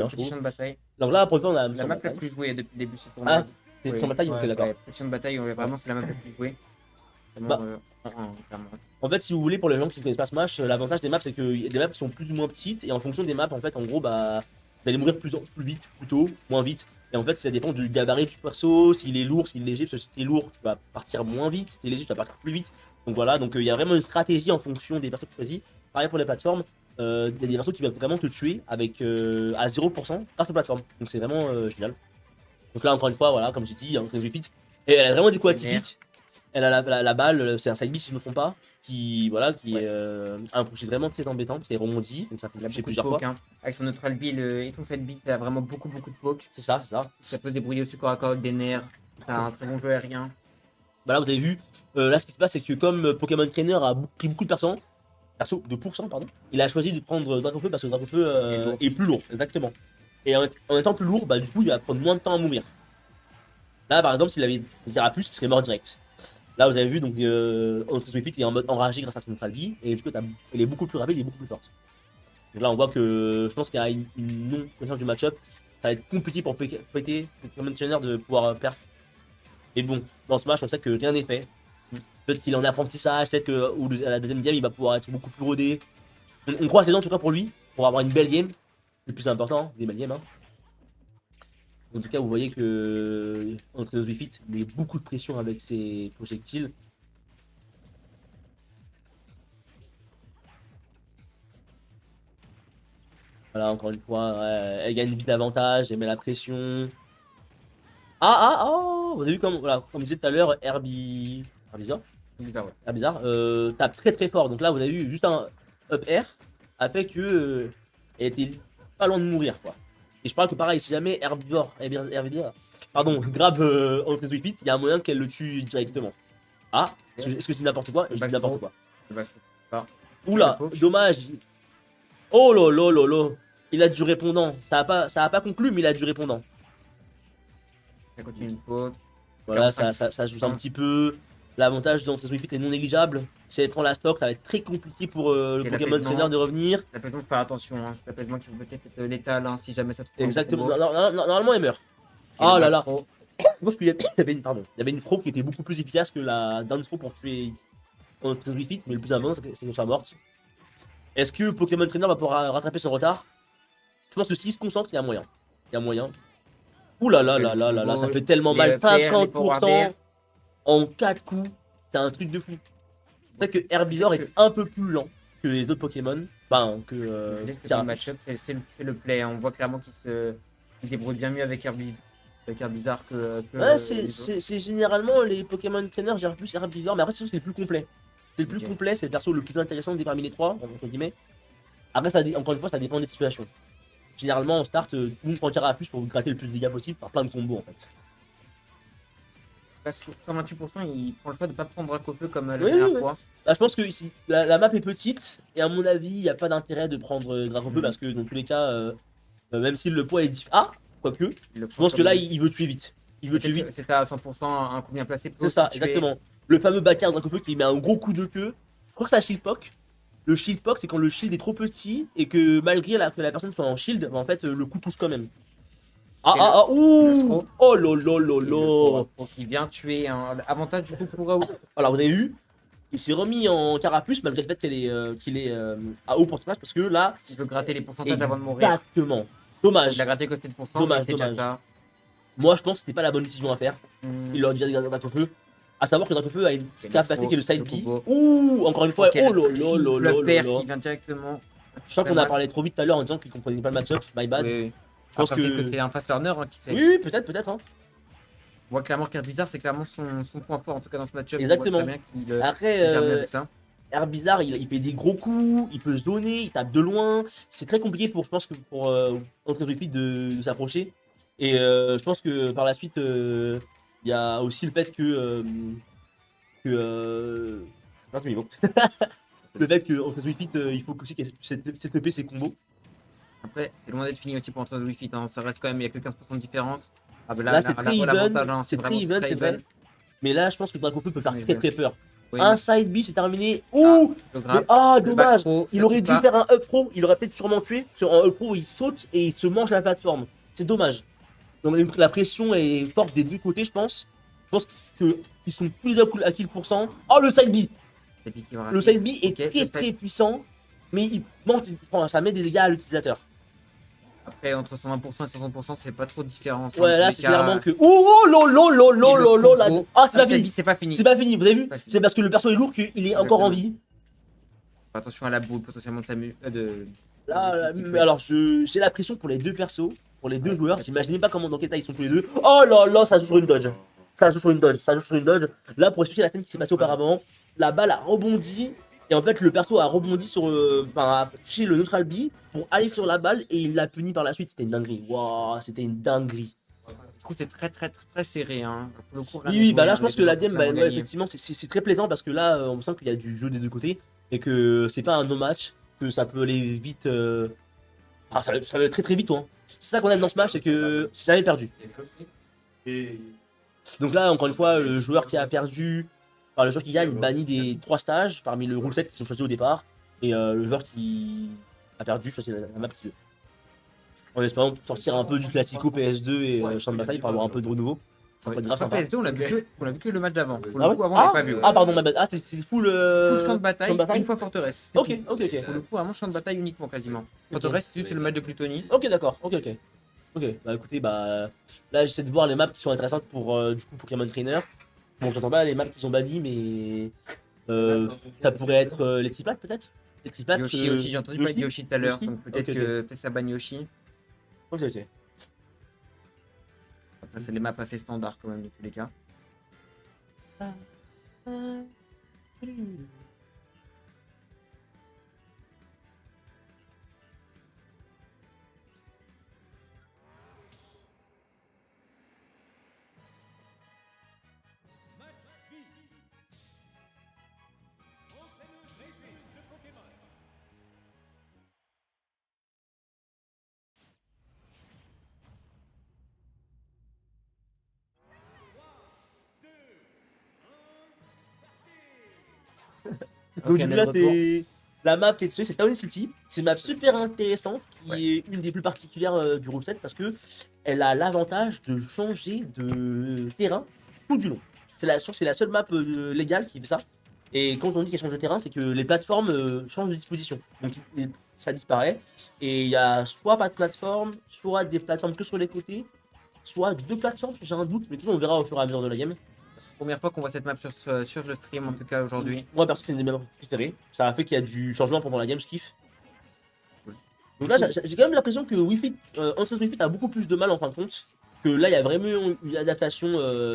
bien, je Petit trouve. champ de bataille. Donc là, pour le temps, on a La champ de map la bataille. plus jouée depuis le début de ce tournoi. Ah, c'est champ de bataille, ok, d'accord. Petit champ de bataille, vraiment, c'est la map la plus jouée. Vraiment, Bah, clairement. en fait, si vous voulez, pour les gens qui ne connaissent pas Smash, l'avantage des maps, c'est qu'il y a des maps qui sont plus ou moins petites, et en fonction des maps, en fait, en gros, bah, vous allez mourir plus vite, plus tôt, moins vite. Et en fait, ça dépend du gabarit du perso, s'il est lourd, s'il est léger, parce que si t'es lourd, tu vas partir moins vite, si t'es léger, tu vas partir plus vite. Donc voilà, donc il y a vraiment une stratégie en fonction des persos que tu choisis. Pareil pour les plateformes, il y a des persos qui peuvent vraiment te tuer avec à 0% grâce aux plateformes. Donc c'est vraiment génial. Donc là, encore une fois, voilà, comme j'ai dit, très vite. Et elle a vraiment des coups atypiques. Elle a la balle, c'est un side B si je ne me trompe pas, qui voilà, qui est un projet vraiment très embêtant, c'est rebondi, donc ça peut toucher plusieurs fois. Hein. Avec son neutral B et son side B, ça a vraiment beaucoup de poke. C'est ça, c'est ça. Ça peut se débrouiller aussi corps à corps avec des nerfs. C'est un très bon jeu aérien. Bah là, vous avez vu, là ce qui se passe, c'est que comme Pokémon Trainer a pris beaucoup de perso, de pourcent, pardon, il a choisi de prendre Dracofeu parce que Dracofeu est plus lourd, exactement. Et en étant plus lourd, bah du coup, il va prendre moins de temps à mourir. Là, par exemple, s'il avait Carapuce, il serait mort direct. Là, vous avez vu, donc, Swift est en mode enragé grâce à son neutral B, et du coup, elle est beaucoup plus rapide et beaucoup plus forte. Donc là, on voit que je pense qu'il y a une non-connaissance du match-up. Ça va être compliqué pour Pokémon Trainer de pouvoir perdre. Et bon, dans ce match, on sait que rien n'est fait. Peut-être qu'il est en apprentissage, peut-être qu'à la deuxième game, il va pouvoir être beaucoup plus rodé. On croise les dents en tout cas pour lui, pour avoir une belle game. C'est le plus important, des belles games. Hein. En tout cas, vous voyez que entre nos Swift, il met beaucoup de pression avec ses projectiles. Voilà, encore une fois, elle gagne vite l'avantage, elle met la pression. Oh, vous avez vu comme, voilà, comme je disais tout à l'heure, Herbizarre tape très très fort. Donc là, vous avez vu juste un up air a fait que elle était pas loin de mourir, quoi. Et je parle que pareil, si jamais Herbivore, pardon, grab entre les il y a un moyen qu'elle le tue directement. Ah, est-ce que je dis n'importe quoi? Je dis n'importe quoi. Oula, dommage. Oh lolo. Il a du répondant. Ça a pas conclu, mais il a du répondant. Ça continue une faute. Voilà, ça joue un petit peu. L'avantage d'entrer Swift est non négligeable. Si elle prend la stock, ça va être très compliqué pour le Pokémon Trainer de revenir. L'apaisement, faut faire attention. Hein. L'apaisement qui peut peut-être être létal hein, si jamais ça trouve. Exactement. Normalement, elle meurt. Oh là là. Moi, il y avait une Fro qui était beaucoup plus efficace que la Down Throw pour tuer entre Swift, mais le plus important, c'est qu'elle soit morte. Est-ce que Pokémon Trainer va pouvoir rattraper son retard? Je pense que s'il se concentre, il y a moyen. Il y a moyen. Ouh là là, ça fait tellement mal. 50% en 4 coups. C'est un truc de fou. C'est vrai que Herbizarre est un peu plus lent que les autres Pokémon. Enfin, que. Le match-up, c'est le play. On voit clairement qu'il se débrouille bien mieux avec Herbizarre que. Ouais, c'est généralement les Pokémon trainers gèrent plus Herbizarre, mais après, c'est le plus complet. C'est le plus complet, c'est le perso le plus intéressant des parmi les trois, entre guillemets. Après, encore une fois, ça dépend des situations. Généralement, on start, tout le monde prend Carapuce pour vous gratter le plus de dégâts possible, faire plein de combos en fait. Parce que 28%, il prend le choix de ne pas prendre Dracofeu comme la dernière fois. Bah, je pense que ici, la map est petite, et à mon avis, il n'y a pas d'intérêt de prendre Dracofeu parce que dans tous les cas, même si le poids est difficile. Ah, quoique, je pense que là, il veut tuer vite. Il veut tuer vite. C'est ça, à 100%, un coup bien placé. C'est ça, exactement. Le fameux backer Dracofeu qui met un gros coup de queue. Je crois que c'est un shield poke. Le shield poke, c'est quand le shield est trop petit et que malgré que la personne soit en shield, bah, en fait, le coup touche quand même. Ouh. Oh lolo. Qui vient tuer un avantage du coup pour Raoult. Alors, vous avez vu, il s'est remis en carapuce malgré le fait qu'il est à haut pourcentage parce que là. Il veut gratter les pourcentages avant de mourir. Exactement. Dommage. Il a gratté que 7%. Dommage. Moi, je pense que c'était pas la bonne décision à faire. Il aurait dû dire Dracofeu. À savoir que Dracofeu a une capacité qui est le side B. Ouh, encore une fois. Oh lolo. Le père qui vient directement. Je crois qu'on a parlé trop vite tout à l'heure en disant qu'il comprenait pas le match-up. My bad. Oui. Je pense que c'est un fast learner qui sait. Oui, peut-être. Hein. On voit clairement qu'Herbizarre, c'est clairement son point fort en tout cas dans ce match-up. Exactement. Après, Herbizarre, il fait des gros coups, il peut zoner, il tape de loin. C'est très compliqué pour, je pense, pour Entre Swift de s'approcher. Et je pense que par la suite, il y a aussi le fait que. le fait que Entre Swift, il faut aussi qu'il setupé ses combos. Après, c'est loin d'être fini aussi pour Entre Swift. Hein. Ça reste quand même, il y a que 15% de différence. Là, c'est très even, c'est vrai. Mais là, je pense que Dracofeu peut faire très peur. Oui, Un side B, c'est terminé. Ouh, le mais grab, ah, le back dommage. throw, Il ça aurait tue dû pas. faire un up throw. Il aurait peut-être sûrement tué. Sur un up throw, il saute et il se mange la plateforme. C'est dommage. Donc, la pression est forte des deux côtés, je pense. Je pense qu'ils sont tous les deux à kill %. Oh, le side B. C'est lui qui va Le rater. side B est Ok, le très side- très puissant. Mais ça met des dégâts à l'utilisateur. Après, entre 120% et 60%, c'est pas trop de différence. Hein. Ouais, Dans là, tous les c'est cas, clairement que. Oh, lolo, lolo, et le lolo, là. combo. Ah, c'est pas Side B, fini. c'est pas fini. C'est pas fini, vous avez vu? Pas fini. C'est parce que le perso est lourd qu'il est encore en vie. Attention à la boule potentiellement de Samu. Là, de- mais alors, j'ai la pression pour les deux persos, pour les deux joueurs. J'imaginais pas comment dans quel état ils sont tous les deux. Oh là là, ça joue sur une dodge. Ça joue sur une dodge. Ça joue sur une dodge. Là, pour expliquer la scène qui s'est passée auparavant, la balle a rebondi. Et en fait, le perso a rebondi sur a touché le neutral B pour aller sur la balle et il l'a puni par la suite. C'était une dinguerie. Waouh, c'était une dinguerie. Du coup, c'est très serré. Hein. Pour le coup, rien Oui, n'est oui, bah joué, là, hein. je pense Les que deux la ont game, clairement ouais, gagné. effectivement, c'est très plaisant parce que là, on sent qu'il y a du jeu des deux côtés et que c'est pas un no match, que ça peut aller vite. Ça va très très vite, hein. C'est ça qu'on aime dans ce match, c'est que c'est jamais perdu. Donc là, encore une fois, le joueur qui a perdu, enfin le joueur qui gagne bannit des 3 stages parmi le rule set qui sont choisis au départ, et le joueur qui a perdu choisit la map qu'il veut. En espérant sortir un peu du classico PS2 et champ de bataille pour avoir un peu de renouveau. Ça peut être grave Sur sympa. PS2, on a vu que le match d'avant. Pour Ah le coup, ouais avant, on l'avait pas vu. Ah pardon, ma bad. Ah c'est full, Full champ de bataille, une fois forteresse. c'est Ok, tout. ok, ok. Pour le coup, vraiment champ de bataille uniquement quasiment. Ok. Forteresse, c'est juste le match de Plutonie. Ok, d'accord, ok, ok. Ok, bah écoutez, bah là j'essaie de voir les maps qui sont intéressantes pour du coup Pokémon Trainer. Bon, j'entends pas les maps qu'ils ont bannis, mais ça pourrait être les triplats peut-être. Les triplats. Yoshi aussi, j'ai entendu parler de Yoshi tout à l'heure, Yoshi donc peut-être Ok, que peut-être ça banne Yoshi. Ok, ok. Après, c'est les maps assez standards quand même, dans tous les cas. Donc Ok, du on coup est là de retour. c'est la map qui est dessus, c'est Town City. C'est une map super intéressante qui Ouais. est une des plus particulières du groupe 7 parce que elle a l'avantage de changer de terrain tout du long. C'est la seule map légale qui fait ça. Et quand on dit qu'elle change de terrain, c'est que les plateformes changent de disposition. Donc ça disparaît. Et il y a soit pas de plateforme, soit des plateformes que sur les côtés, soit deux plateformes, j'ai un doute, mais tout on verra au fur et à mesure de la game. Première fois qu'on voit cette map sur le stream, en tout cas aujourd'hui. Moi perso c'est une de mes maps préférées. Ça a fait qu'il y a du changement pendant la game, je kiffe. Cool. Donc là j'ai quand même l'impression que Wi-Fi, Entrance Wi-Fi a beaucoup plus de mal en fin de compte. Que là il y a vraiment une adaptation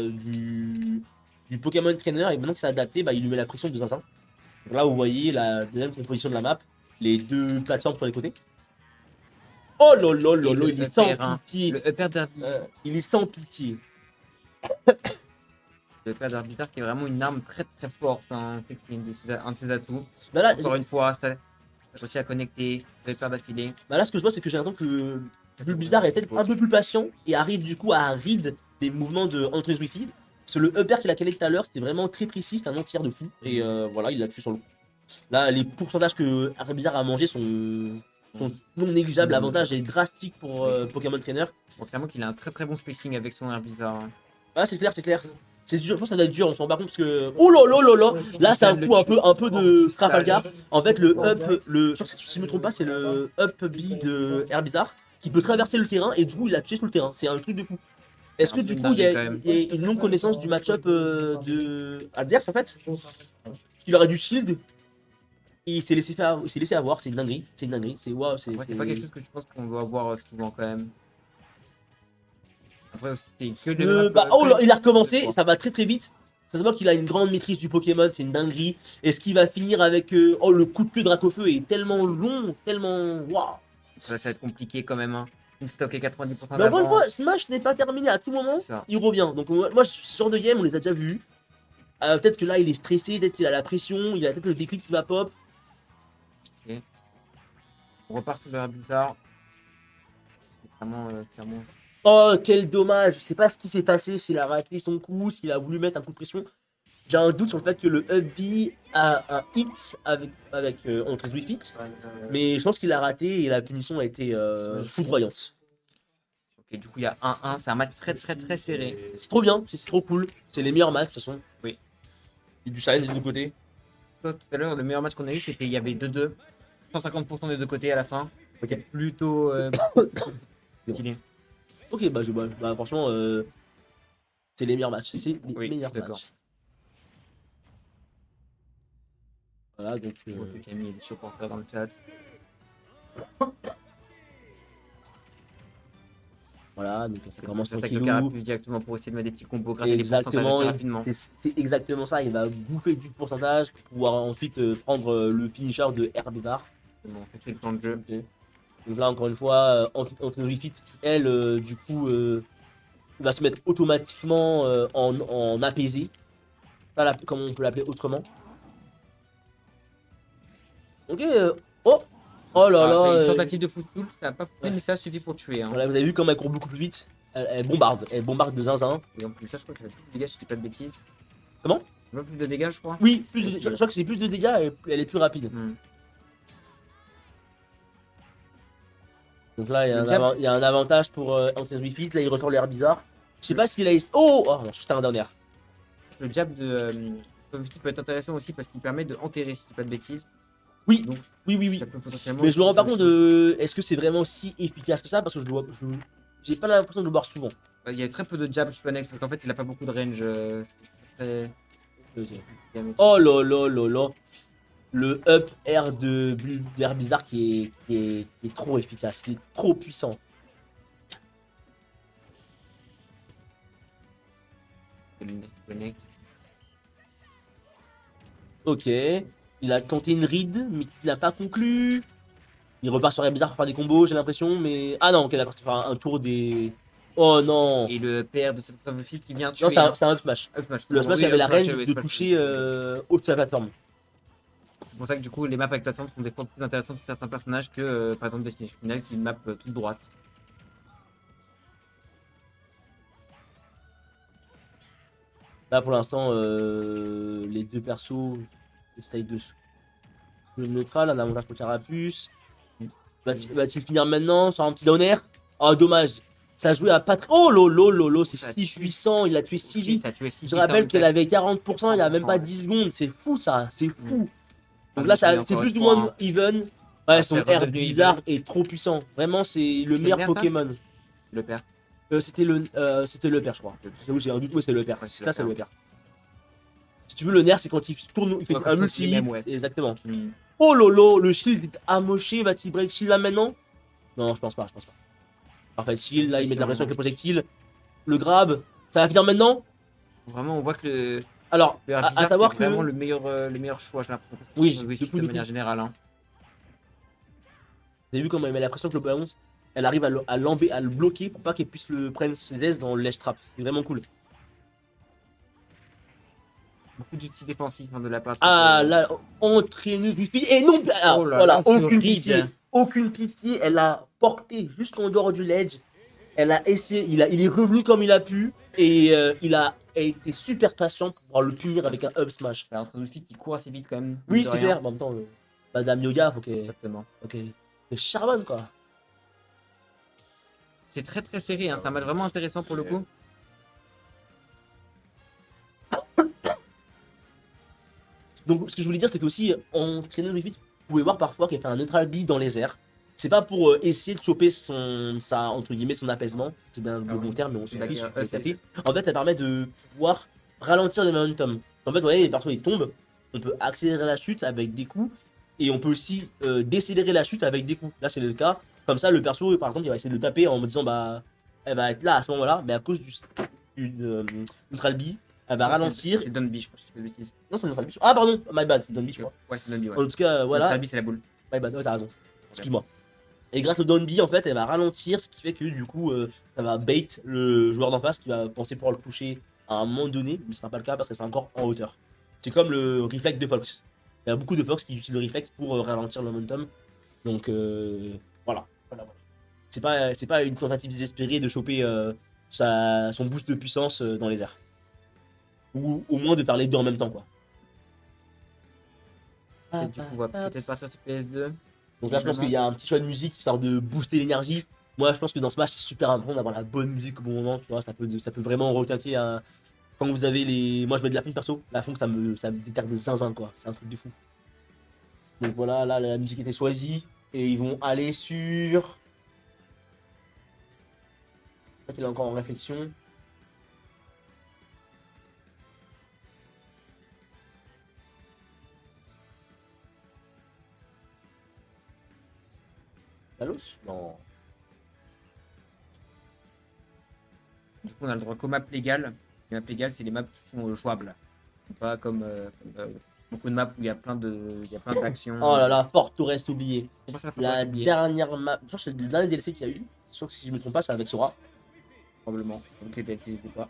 du Pokémon Trainer et maintenant que c'est adapté, bah, il lui met la pression de zinzin. Donc là vous voyez la deuxième composition de la map, les deux plateformes sur les côtés. Oh lolo Et lolo, le il est sans upper, hein. pitié. Le upper d'arbitre. Il est sans pitié. Le upper d'arbitre qui est vraiment une arme très forte. Hein. On sait que c'est un de ses atouts. Bah là, Encore une fois, ça a réussi à connecter le upper d'affilée. bah là, ce que je vois, c'est que j'ai l'impression que Bulbizarre est peut-être un peu plus patient et arrive du coup à read les mouvements de Entrance Wi-Fi. Parce que le upper qu'il a calé tout à l'heure, c'était vraiment très précis, c'était un entier de fou. Et voilà, il l'a tué sur le coup. Là, les pourcentages que Bizarre a mangé sont non négligeables. L'avantage est drastique pour Pokémon Trainer. Bon, clairement qu'il a un très bon spacing avec son air bizarre. Hein. Ah, c'est clair, c'est clair. C'est dur, je pense que ça doit être dur, on s'en rend pas compte parce que. Oh là là là là. Là, c'est un coup un peu de Trafalgar. En fait, le up, si je me trompe pas, c'est le up B de Herbizarre qui peut traverser le terrain et du coup, il a tué sur le terrain. C'est un truc de fou. Est-ce que du coup, il y a une longue connaissance du match-up de adverse en fait? Parce qu'il aurait du shield. Et il s'est laissé avoir, c'est une dinguerie. C'est une dinguerie. C'est waouh. C'est pas quelque chose que je pense qu'on doit voir souvent quand même. Après, c'est que de oh là, il a recommencé, ça va très vite. Ça se voit qu'il a une grande maîtrise du Pokémon, c'est une dinguerie. Est-ce qu'il va finir avec. Oh, le coup de queue Dracofeu est tellement long, tellement. Waouh! Ça va être compliqué quand même. Hein. Une stock est 90% Mais encore une d'avance. fois, Smash n'est pas terminé à tout moment, Ça. il revient. Donc, moi, ce genre de game, on les a déjà vus. Peut-être que là, il est stressé, peut-être qu'il a la pression, il a peut-être le déclic qui va pop. On repart sur le bizarre. C'est clairement. Oh, quel dommage! Je sais pas ce qui s'est passé, s'il a raté son coup, s'il a voulu mettre un coup de pression. j'ai un doute sur le fait que le up B a un hit avec entre Wii Fit, mais je pense qu'il a raté et la punition a été foudroyante. Ok, du coup, il y a 1-1. C'est un match très, très, très serré. C'est trop bien, c'est trop cool. C'est les meilleurs matchs de toute façon. Oui. Il y a du challenge des deux côtés. Toi, tout à l'heure, le meilleur match qu'on a eu, c'était il y avait 2-2. 150% des deux côtés à la fin. Ok. Plutôt stylé. Ok, bah, franchement, c'est les meilleurs matchs. C'est les Oui, meilleurs d'accord. matchs. Voilà, donc. Je vois que Camille est chaud pour faire dans le chat. Voilà, donc ça commence J'attaque le tranquillou. carapuce directement pour essayer de mettre des petits combos, gratter des pourcentages Exactement, assez rapidement. c'est exactement ça. Il va bouffer du pourcentage pour pouvoir ensuite prendre le finisher de Herbivore. Bon, on fait le plan de jeu. Ok. Donc là, encore une fois, Anthony Fit, elle, du coup, va se mettre automatiquement en apaisé. Pas comme on peut l'appeler autrement. Ok, oh! Oh là Ah, là! ça, une tentative de football, ça n'a pas fonctionné, mais ça suffit pour tuer. Hein. Voilà, vous avez vu comme elle court beaucoup plus vite. Elle bombarde. Elle bombarde de zinzin. Et en plus, ça, je crois qu'elle a plus de dégâts si je dis pas de bêtises. Comment? Elle a plus de dégâts, je crois. Oui, je crois que c'est plus de dégâts et elle est plus rapide. Donc là, il y a un avantage pour Anthony Fit. Là, il ressort l'air bizarre. Je sais pas s'il a. Oh! Oh non, c'était un down air. Le jab de Soviti peut être intéressant aussi parce qu'il permet de enterrer, si je dis pas de bêtises. Oui, Donc, oui. ça peut potentiellement. Mais je me rends aussi pas faire compte des choses. de. Est-ce que c'est vraiment si efficace que ça? Parce que je le vois. J'ai pas l'impression de le voir souvent. Il y a très peu de jabs qui connectent parce qu'en fait, il a pas beaucoup de range. C'est Ok. très... Oh là là là là. Le up air d'air bizarre qui est trop efficace. Il est trop puissant. Connect. Ok. Il a tenté une ride, mais il n'a pas conclu. Il repart sur air bizarre pour faire des combos, j'ai l'impression. Mais. Ah non, ok, d'accord. C'est faire un tour des. Oh non. Et le PR de cette Soviti qui vient Non, tuer. Hein. c'est un up smash. Up smash, Le smash, oui, il avait up la smash, range oui, de c'est pas le toucher truc. haut de la plateforme. C'est pour ça que du coup, les maps avec plateforme sont des fois plus intéressantes pour certains personnages que par exemple Destination Final qui est une map toute droite. Là, pour l'instant, les deux persos essayent de le neutral, un avantage pour Carapuce. Va-t-il finir maintenant sur un petit downer? Oh, dommage. Ça a joué à pas très. Oh lolo lolo, c'est Ça si tue. puissant, il a tué si Ok, vite. ça a tué si Je vite, rappelle hein, qu'elle ça- avait 40%, il y a même pas 30%, 10 secondes. C'est fou ça, c'est fou. Ah, Donc là, mais c'est encore plus une ou fois, moins hein. even. Ouais, Ah, son c'est air redevenu bizarre even. est trop puissant. Vraiment, c'est le C'est meilleur le père, ça Pokémon. Le père. C'était le père, je crois. J'avoue, j'ai un doute, ouais, c'est le père. Ouais, Ça, c'est le père. Si tu veux, le nerf, c'est quand il tourne, il fait Ouais, quand un je pense que c'est multi-hit. même, ouais. Exactement. Hmm. Oh lolo, le shield est amoché. Va-t-il break shield là maintenant? Non, je pense pas. Parfait, shield, là, il met de la pression avec le projectile. Le grab, ça va finir maintenant? Vraiment, on voit que Alors, le à Bizarre, savoir c'est que. vraiment le meilleur choix, j'ai l'impression. Oui, De manière générale. Hein. Vous avez vu comment il met la pression que le P11 elle arrive à le bloquer pour pas qu'elle puisse le prendre ses aises dans le ledge trap. C'est vraiment cool. Beaucoup d'outils défensifs hein, de la part de Ah cette, là, entraîneuse Wi-Fi. Et non, ah, Oh là voilà, là, que aucune ride. pitié. Aucune pitié. Elle a porté jusqu'en dehors du ledge. Elle a essayé, il est revenu comme il a pu. Et il a été super patient pour pouvoir le punir avec un up smash. C'est un train de fille qui court assez vite quand même. Oui, mine de c'est rien. clair. En même temps, Madame Yoga, faut qu'elle. Exactement. Ok. C'est charbonne quoi. C'est très très serré, hein. C'est un match vraiment intéressant pour le coup. Donc, ce que je voulais dire, c'est qu'aussi, en traîneuse Wi-Fi, vous pouvez voir parfois qu'elle fait un neutral B dans les airs. C'est pas pour essayer de choper entre guillemets, son apaisement. C'est bien le Ah bon oui. terme, mais on s'en D'accord. fiche, vous Ah, avez capté. En fait, elle permet de pouvoir ralentir le momentum. En fait, vous voyez, les persos ils tombent. On peut accélérer la chute avec des coups. Et on peut aussi décélérer la chute avec des coups. Là, c'est le cas. Comme ça, le perso, par exemple, il va essayer de le taper en me disant, bah, elle va être là à ce moment-là. Mais à cause du neutral B, elle va ralentir. C'est Dunby, je crois, je dis pas de bêtises. Non, c'est Neutral B. Ah, pardon, my bad, c'est Don B, je crois. Ouais, c'est Dunby, ouais. En tout cas, voilà. Dunby, c'est la boule. My bad, ouais, t'as raison. Excuse-moi. Et grâce au Don B, en fait, elle va ralentir, ce qui fait que du coup, ça va bait le joueur d'en face qui va penser pouvoir le toucher à un moment donné, mais ce sera pas le cas parce que c'est encore en hauteur. C'est comme le réflexe de Fox. Il y a beaucoup de Fox qui utilisent le réflexe pour ralentir le momentum. Donc voilà. C'est pas une tentative désespérée de choper son boost de puissance dans les airs. Ou au moins de faire les deux en même temps, quoi. Peut-être du coup, on va peut-être partir sur PS2. Donc là, je pense qu'il y a un petit choix de musique histoire de booster l'énergie. Moi, je pense que dans ce match, c'est super important d'avoir la bonne musique au bon moment, tu vois. Ça peut vraiment requinquer un. Quand vous avez les. Moi, je mets de la funk perso. La funk, ça me déterre de zinzin, quoi. C'est un truc de fou. Donc voilà, là, la musique était choisie. Et ils vont aller sur. Je crois qu'il est encore en réflexion. Talos? Non. Du coup, on a le droit qu'aux maps légales. Les maps légales, c'est les maps qui sont jouables. Pas comme beaucoup de maps où il y a plein d'actions. Oh là là, Forteresse oublié. Comment ça, faut pas La s'oublier, dernière map. Je crois que c'est le dernier DLC qu'il y a eu. Sauf que si je me trompe pas, c'est avec Sora. probablement. Donc les DLC, je sais pas.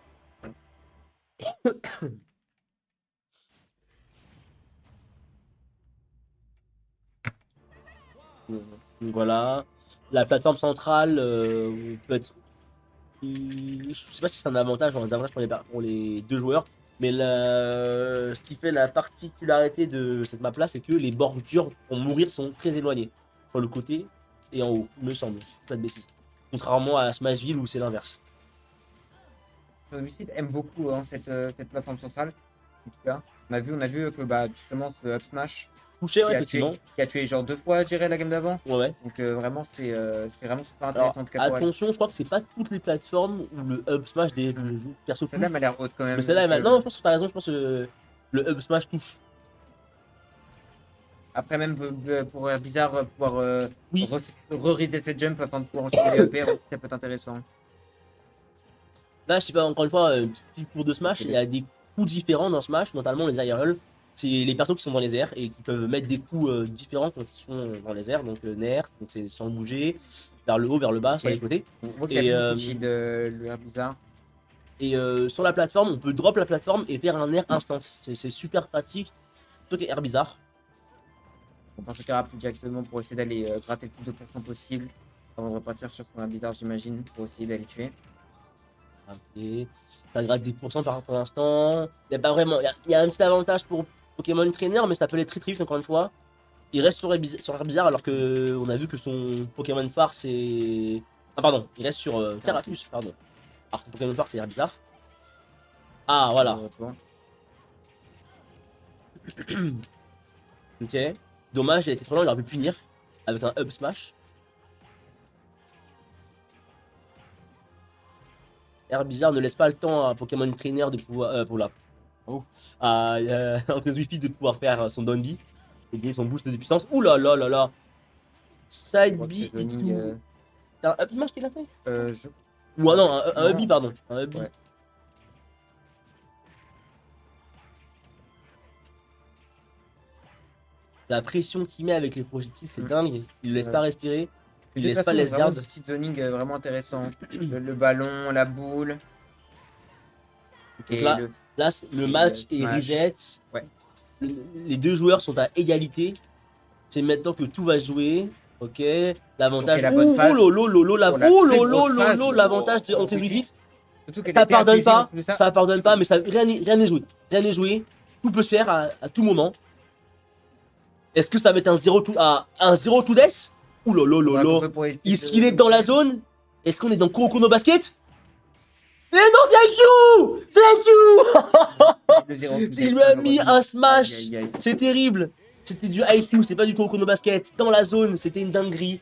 Donc voilà. La plateforme centrale peut être. Je sais pas si c'est un avantage ou un désavantage pour les deux joueurs. Mais ce qui fait la particularité de cette map là, c'est que les bordures pour mourir sont très éloignées. Sur le côté et en haut, il me semble. Pas de bêtises. Contrairement à Smashville où c'est l'inverse. Homicide aime beaucoup hein, cette plateforme centrale. En tout cas, on a vu que bah, justement ce Up Smash Touché, ouais, effectivement. qui a tué genre 2 fois, je dirais, la game d'avant. Ouais. Donc vraiment, c'est vraiment super Alors, intéressant en tout cas pour elle. attention, je crois que c'est pas toutes les plateformes où le Up Smash des perso touche. Celle-là m'a l'air haute quand même. Mais celle-là, donc, non, je pense que t'as raison, je pense que le Up Smash touche. Après, même pour Bizarre, pouvoir Oui. re-reset cette jump afin de pouvoir enchaîner les EPR, ça peut être intéressant. Là, je sais pas, encore une fois, petit cours de Smash, il y a des coups différents dans Smash, notamment les aerials. C'est les persos qui sont dans les airs et qui peuvent mettre des coups différents quand ils sont dans les airs. Donc Nair, donc c'est sans bouger, vers le haut, vers le bas, sur les côtés. On voit qu'il y a beaucoup de shield, le Air Bizarre. Et sur la plateforme, on peut drop la plateforme et faire un air instant. C'est super pratique. Surtout que Air Bizarre. On pense au Carapuce directement pour essayer d'aller gratter le plus de pourcents possible. On va repartir sur son Air Bizarre, j'imagine, pour essayer d'aller tuer. Ok. Ça gratte 10% pour l'instant. Il y a pas vraiment. Il y a un petit avantage pour Pokémon Trainer, mais ça peut aller très très vite encore une fois. Il reste sur Air Bizarre alors que on a vu que son Pokémon phare c'est. Ah pardon, il reste sur Carapuce, pardon. Alors que Pokémon phare c'est Air Bizarre. Ah voilà. Ok. Dommage, il a été trop lent, il aurait pu punir avec un Up Smash. Air Bizarre ne laisse pas le temps à Pokémon Trainer de pouvoir. À Andrés Wifi de pouvoir faire son down B et gagner son boost de puissance. Ouh là là là là! Side B et tout. C'est un Up Smash qu'il a fait? Ou non, un Up B, pardon. Un Up B. Ouais. La pression qu'il met avec les projectiles, c'est dingue. Il le laisse pas respirer. Il De laisse toute pas façon, les vraiment gardes. ce petit zoning vraiment intéressant. Le ballon, la boule. Donc là, le match est reset. Ouais. Les deux joueurs sont à égalité. C'est maintenant que tout va se jouer. Ok. L'avantage. L'avantage de Andrés Wifi. Ça pardonne pas. Ça pardonne pas, mais ça, rien n'est joué. Rien n'est joué. Tout peut se faire à tout moment. Est-ce que ça va être un 0 to death? Ouh lolo. Est-ce qu'il est dans la zone? Est-ce qu'on est dans Kuroko no Basket? Eh non, c'est IQ! Il lui a mis un smash. C'est terrible. C'était du IQ, c'est pas du Kuroko no Basket. Dans la zone, c'était une dinguerie.